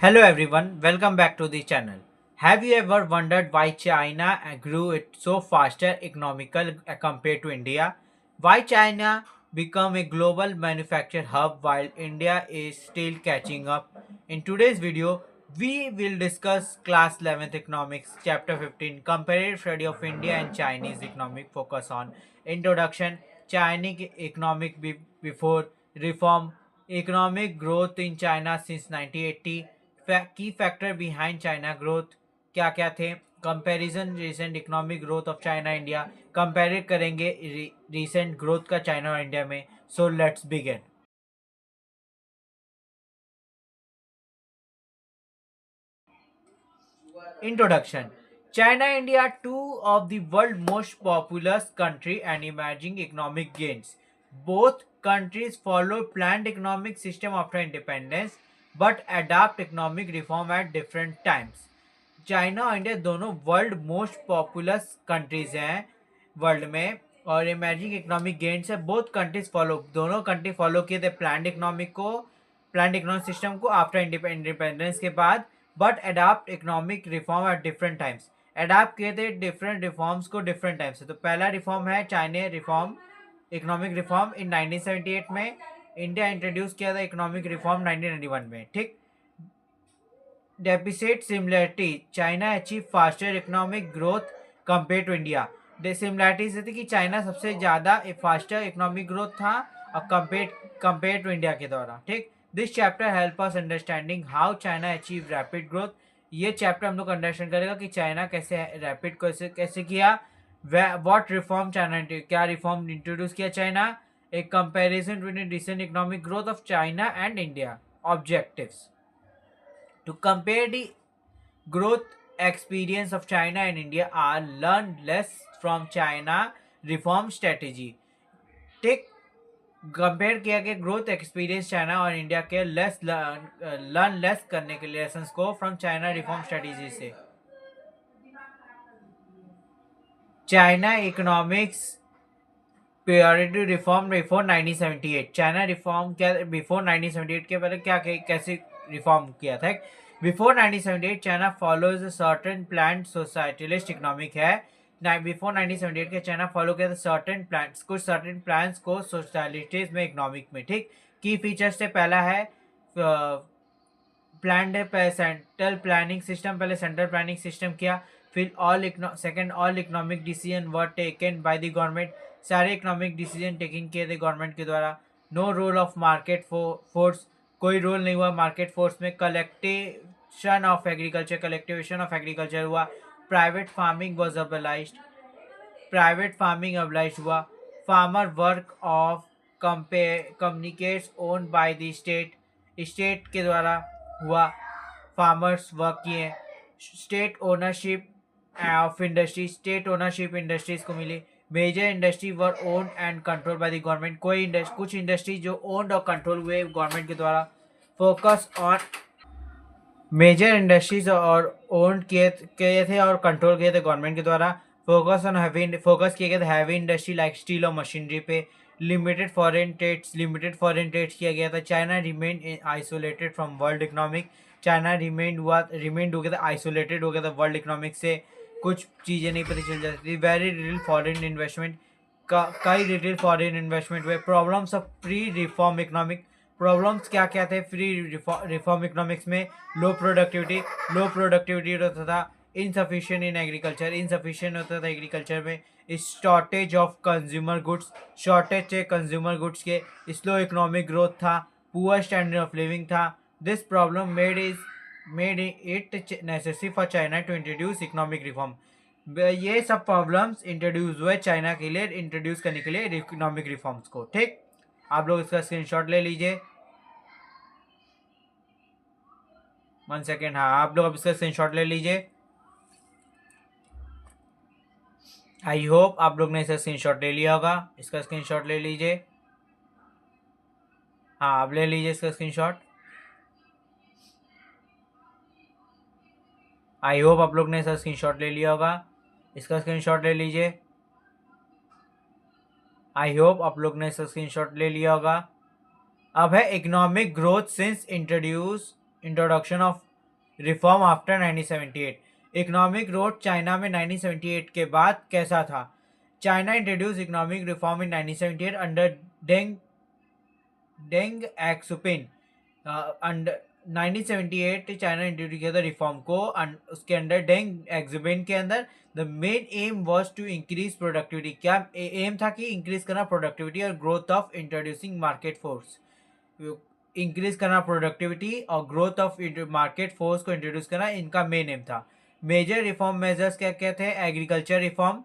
Hello everyone, welcome back to the channel. Have you ever wondered why China grew it so faster economical compared to India? Why China become a global manufacturing hub while India is still catching up? In today's video, we will discuss class 11th economics chapter 15 comparative study of India and Chinese economic focus on introduction, Chinese economic before reform, economic growth in China since 1980, की factor behind China growth क्या क्या थे, comparison recent economic growth of China India, compare करेंगे recent growth का China और India में. So let's begin. Introduction. China and India, two of the world's most populous country and emerging economic gains. Both countries follow planned economic system after independence but adapt economic reform at different times. China और India दोनों world most populous countries हैं world में और emerging economic gains है. Both countries follow, दोनों country follow किए थे planned economic system को आफ्टर इंडिपेंडेंस के बाद, but adapt economic reform at different times. Adapt किए थे डिफरेंट रिफॉर्म्स को डिफरेंट टाइम्स से. तो पहला रिफॉर्म है China reform, economic reform in 1978 में. इंडिया इंट्रोड्यूस किया था इकोनॉमिक रिफॉर्म 1991 में. ठीक. Deficit similarity, China achieve faster economic growth compare to India. Similarities थी कि चाइना सबसे ज़्यादा फास्टर इकोनॉमिक ग्रोथ था और कंपेयर टू इंडिया के द्वारा. ठीक. This chapter help us understanding how China achieve rapid growth. ये चैप्टर हम लोग अंडरस्टैंड करेगा कि चाइना कैसे रैपिड कैसे किया. व्हाट रिफॉर्म चाइना, क्या रिफॉर्म इंट्रोड्यूस किया चाइना. एक comparison between recent economic growth of China and India. Objectives to compare the growth experience of China and India are learn less from China reform strategy. ठीक. Compare किया गया growth experience China और India के learn less करने के lessons को from China reform strategy से. China economics priority reform before 1978. China reform क्या बिफोर 1978 के पहले क्या कैसे रिफॉर्म किया था. Before 1978 China follows certain plan socialist economic है. बिफोर 1978 के चाइना फॉलो किया था सर्टेन प्लान्स, कुछ सर्टेन प्लान्स को सोशलिस्ट में इकोनॉमिक में. ठीक. की फीचर्स से पहला है प्लान सेंट्रल प्लानिंग सिस्टम. पहले सेंट्रल प्लानिंग सिस्टम किया. फिर second all economic decision were taken by the government. सारे इकोनॉमिक डिसीजन टेकिंग किए थे गवर्नमेंट के द्वारा. No role of market force, कोई रोल नहीं हुआ मार्केट फोर्स में. कलेक्टिवेशन ऑफ एग्रीकल्चर हुआ. Private farming was abolished, private farming abolish हुआ. Farmer work of communicates owned by the state, state के द्वारा हुआ. फार्मर्स वर्क किए. State ownership of industry, state ownership industries को मिली. Major industry were owned and control by the government, कुछ industry जो owned और कंट्रोल हुए गवर्नमेंट के द्वारा. फोकस ऑन मेजर इंडस्ट्रीज और ओन्ड किए थे और कंट्रोल किए थे गवर्नमेंट के द्वारा. फोकस किए गए थे हैवी इंडस्ट्री लाइक स्टील और मशीनरी पे. लिमिटेड फॉरेन ट्रेड्स किया गया था. China remain isolated from world economic. China remained हो गया था, आइसोलेटेड हो गया था वर्ल्ड इकोनॉमिक से. कुछ चीज़ें नहीं पता चल जाती थी. वेरी लिटिल फॉरेन इन्वेस्टमेंट, कई लिटिल फॉरेन इन्वेस्टमेंट हुए. Problems of pre reform economic, problems क्या क्या थे फ्री रिफॉर्म इकोनॉमिक्स में. लो प्रोडक्टिविटी होता था. इनसफिशिएंट इन एग्रीकल्चर, इनसफिशिएंट होता था एग्रीकल्चर में. Shortage of consumer goods, shortage थे कंज्यूमर गुड्स के. स्लो इकोनॉमिक ग्रोथ था. पुअर स्टैंडर्ड ऑफ लिविंग था. This problem made it necessary for China to introduce economic reform. ये सब प्रॉब्लम्स इंट्रोड्यूस हुए चाइना के लिए, इंट्रोड्यूस करने के लिए इकोनॉमिक रिफॉर्म्स को. ठीक. आप लोग इसका स्क्रीनशॉट ले लीजिए. 1 सेकेंड. हाँ, आप लोग अब इसका स्क्रीनशॉट ले लीजिए. आई होप आप लोग ने इसका स्क्रीनशॉट ले लिया होगा. इसका स्क्रीनशॉट ले लीजिए. हाँ, आप ले लीजिए इसका स्क्रीनशॉट. आई होप आप लोग ने इसका स्क्रीनशॉट ले लिया होगा. इसका स्क्रीनशॉट ले लीजिए. आई होप आप लोग ने इसका स्क्रीनशॉट ले लिया होगा. अब है economic growth since introduction of reform after 1978। Economic growth China में 1978 के बाद कैसा था? China introduce economic reform in 1978 under Deng Deng Xiaoping. Under 1978 China introduce किया था रिफॉर्म को, उसके अंडर डेंग एक्सुपिन के अंदर। The main aim was to increase productivity. क्या एम था? कि इंक्रीज करना प्रोडक्टिविटी और growth of introducing market force. Increase करना प्रोडक्टिविटी और ग्रोथ ऑफ मार्केट फोर्स को इंट्रोड्यूस करना इनका मेन एम था। मेजर रिफॉर्म मेजर्स क्या क्या थे? Agriculture reform,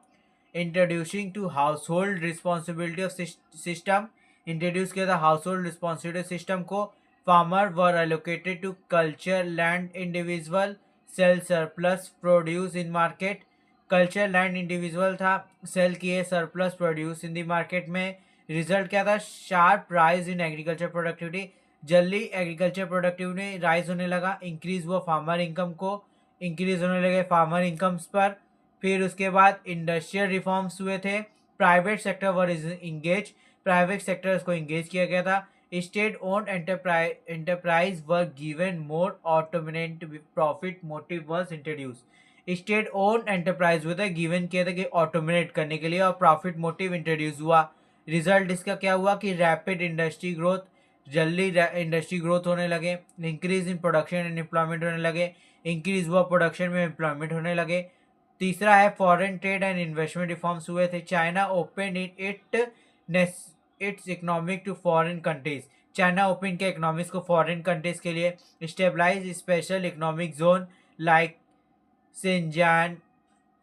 introducing to household responsibility of system, introduce किया था हाउस होल्ड रिस्पॉन्सिबिलिटी सिस्टम को। Farmer were allocated to culture land individual cell surplus produce in market. Culture land individual था, cell किए surplus produce in the market में। Result क्या था? Sharp rise in agriculture productivity. जल्दी agriculture productivity rise होने लगा, increase हुआ farmer income को, इंक्रीज होने लगे फार्मर इनकम्स पर। फिर उसके बाद इंडस्ट्रियल रिफॉर्म्स हुए थे। Private sector were engage, private sector को इंगेज किया गया था। State owned enterprise were given more autonomy profit motive was introduce. State owned enterprise हुए थे, गिवन किया था कि ऑटोमिनेट करने के लिए, और प्रॉफिट मोटिव इंट्रोड्यूस हुआ। रिजल्ट इसका क्या हुआ? कि रैपिड इंडस्ट्री ग्रोथ, जल्दी इंडस्ट्री ग्रोथ होने लगे, increase in production and employment होने लगे, इंक्रीज हुआ प्रोडक्शन में, एम्प्लॉयमेंट होने लगे। तीसरा है foreign trade and investment reforms हुए थे। China open its economic to foreign countries. China open के इकोनॉमिक्स को फॉरेन कंट्रीज के लिए। Stabilise special economic zone like Shenzhen,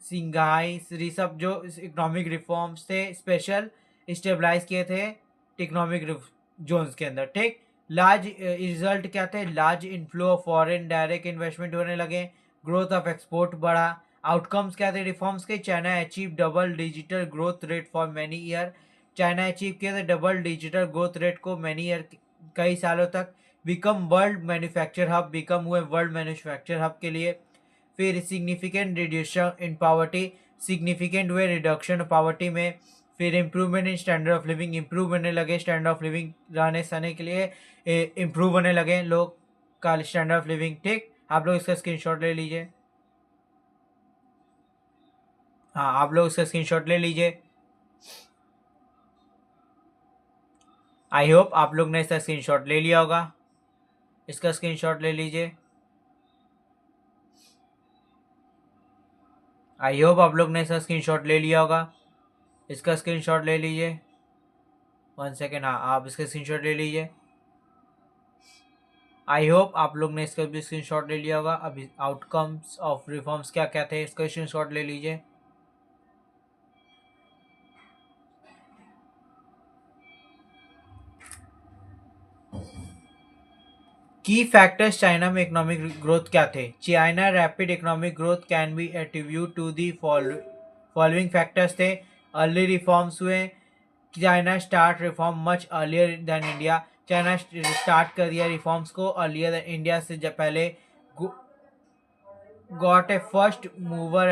Shanghai, ये सब जो इकोनॉमिक रिफॉर्म्स थे स्पेशल स्टेबलाइज किए थे इकोनॉमिक जोन्स के अंदर। ठीक, लार्ज रिजल्ट क्या थे? Large inflow of foreign direct investment होने लगे, ग्रोथ ऑफ एक्सपोर्ट बढ़ा। आउटकम्स क्या थे रिफॉर्म्स के? China achieve double digital growth rate for many year. China achieve किया था डबल डिजिटल ग्रोथ रेट को मैनी ईयर, कई सालों तक। Become world manufacture hub, become हुए वर्ल्ड मैन्युफैक्चर हब के लिए। फिर significant reduction in poverty, significant हुए रिडक्शन पॉवर्टी में। फिर improvement in standard of living, improve होने लगे स्टैंडर्ड ऑफ लिविंग, रहने सहने के लिए इम्प्रूव होने लगे लोग का स्टैंडर्ड ऑफ लिविंग। ठीक, आप लोग इसका स्क्रीनशॉट ले लीजिए। हाँ, आप लोग इसका स्क्रीनशॉट ले लीजिए। आई होप आप लोग ने इसका स्क्रीनशॉट ले लिया होगा। इसका स्क्रीनशॉट ले लीजिए। आई होप आप लोग ने इसका स्क्रीनशॉट ले लिया होगा। इसका स्क्रीनशॉट ले लीजिए। 1 सेकेंड। हाँ, आप इसका स्क्रीनशॉट ले लीजिए। आई होप आप लोग ने इसका भी स्क्रीनशॉट ले लिया होगा। अभी आउटकम्स ऑफ रिफॉर्म्स क्या क्या थे, इसका स्क्रीनशॉट ले लीजिए। की फैक्टर्स चाइना में इकोनॉमिक ग्रोथ क्या थे? China rapid economic growth can be attribute to the following factors थे। अर्ली रिफॉर्म्स हुए। China start reform much earlier than India. China start कर दिया रिफॉर्म्स को अर्लियर देन इंडिया से, जब पहले got a first mover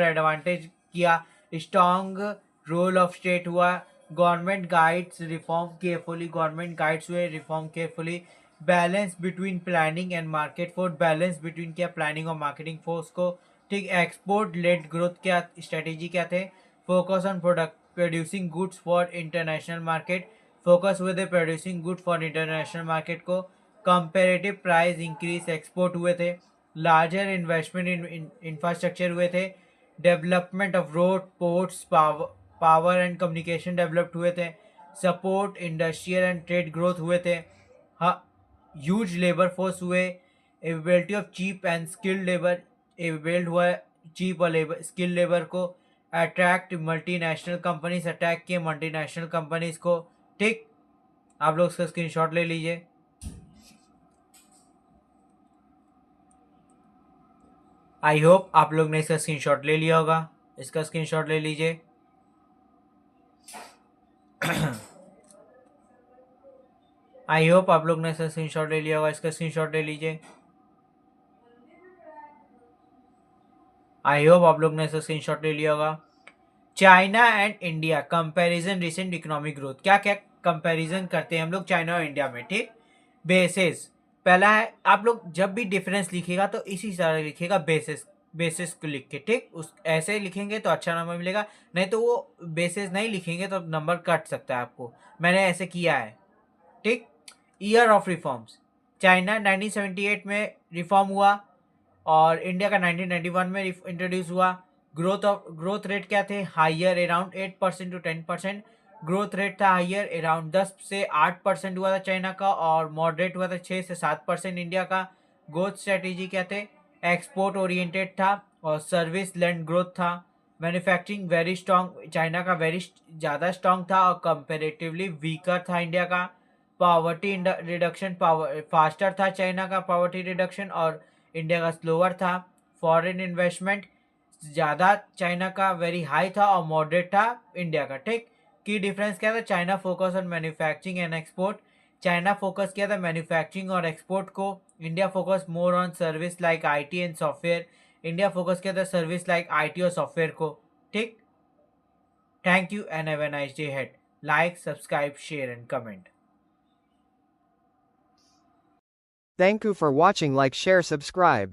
advantage किया। Strong role of state हुआ। Government guides reform carefully, government guides हुए reform carefully. Balance between planning and market force, balance between क्या? प्लानिंग और मार्केटिंग फोर्स को। ठीक, एक्सपोर्ट लेड ग्रोथ क्या strategy क्या थे? Focus on product producing goods for international market, focus हुए थे producing good for international market को। कंपेरेटिव प्राइस इंक्रीज एक्सपोर्ट हुए थे। लार्जर इन्वेस्टमेंट इन इंफ्रास्ट्रक्चर हुए थे। Development of road, ports, power and communication developed हुए थे। Support industrial and trade growth हुए थे। ह्यूज लेबर फोर्स हुए। Availability of cheap and skilled labour, availed हुआ चीप और लेबर स्किल्ड लेबर को। अट्रैक्ट मल्टीनेशनल कंपनीज, अटैक किए multinational companies को। ठीक, आप लोग इसका स्क्रीनशॉट ले लीजिए। आई होप आप लोग ने इसका स्क्रीनशॉट ले लिया होगा। इसका स्क्रीनशॉट ले लीजिए। आई होप आप लोग ने इसका स्क्रीनशॉट ले लिया होगा। इसका स्क्रीनशॉट ले लीजिए। आई होप आप लोग ने इसका स्क्रीनशॉट ले लिया होगा। China and India comparison recent economic growth, क्या क्या कंपैरिजन करते हैं हम लोग चाइना और इंडिया में। ठीक, बेसिस पहला है, आप लोग जब भी डिफरेंस लिखिएगा तो इसी तरह लिखिएगा, बेसिस को लिख के, ठीक। उस ऐसे लिखेंगे तो अच्छा नंबर मिलेगा, नहीं तो वो बेसिस नहीं लिखेंगे तो नंबर कट सकता है आपको। मैंने ऐसे किया है, ठीक। ईयर ऑफ रिफॉर्म्स, चाइना 1978 में रिफॉर्म हुआ और इंडिया का 1991 में इंट्रोड्यूस हुआ। ग्रोथ रेट क्या थे, higher around 8% to 10%। Growth rate था हाइयर, अराउंड 10 से 8% हुआ था चाइना का, और मॉडरेट हुआ था 6 से 7% इंडिया का। ग्रोथ स्ट्रेटेजी क्या थे, एक्सपोर्ट ओरिएंटेड था और सर्विस लैंड ग्रोथ था। मैन्युफैक्चरिंग वेरी स्ट्रॉन्ग, चाइना का वेरी ज़्यादा स्ट्रॉन्ग था और कंपेरेटिवली वीकर था इंडिया का। पावर्टी रिडक्शन, फास्टर था चाइना का पावर्टी रिडक्शन और इंडिया का स्लोअर था। फॉरेन इन्वेस्टमेंट ज़्यादा चाइना का वेरी हाई था और मॉडरेट था इंडिया का, ठीक। की डिफरेंस क्या था, China focus on manufacturing and export, China focus किया था मैन्युफैक्चरिंग और एक्सपोर्ट को। India focus more on service like IT and software, India focus किया था सर्विस लाइक आईटी और सॉफ्टवेयर को, ठीक। Thank you and have a nice day head. Like, subscribe, share and comment. Thank you for watching. Like, share, subscribe.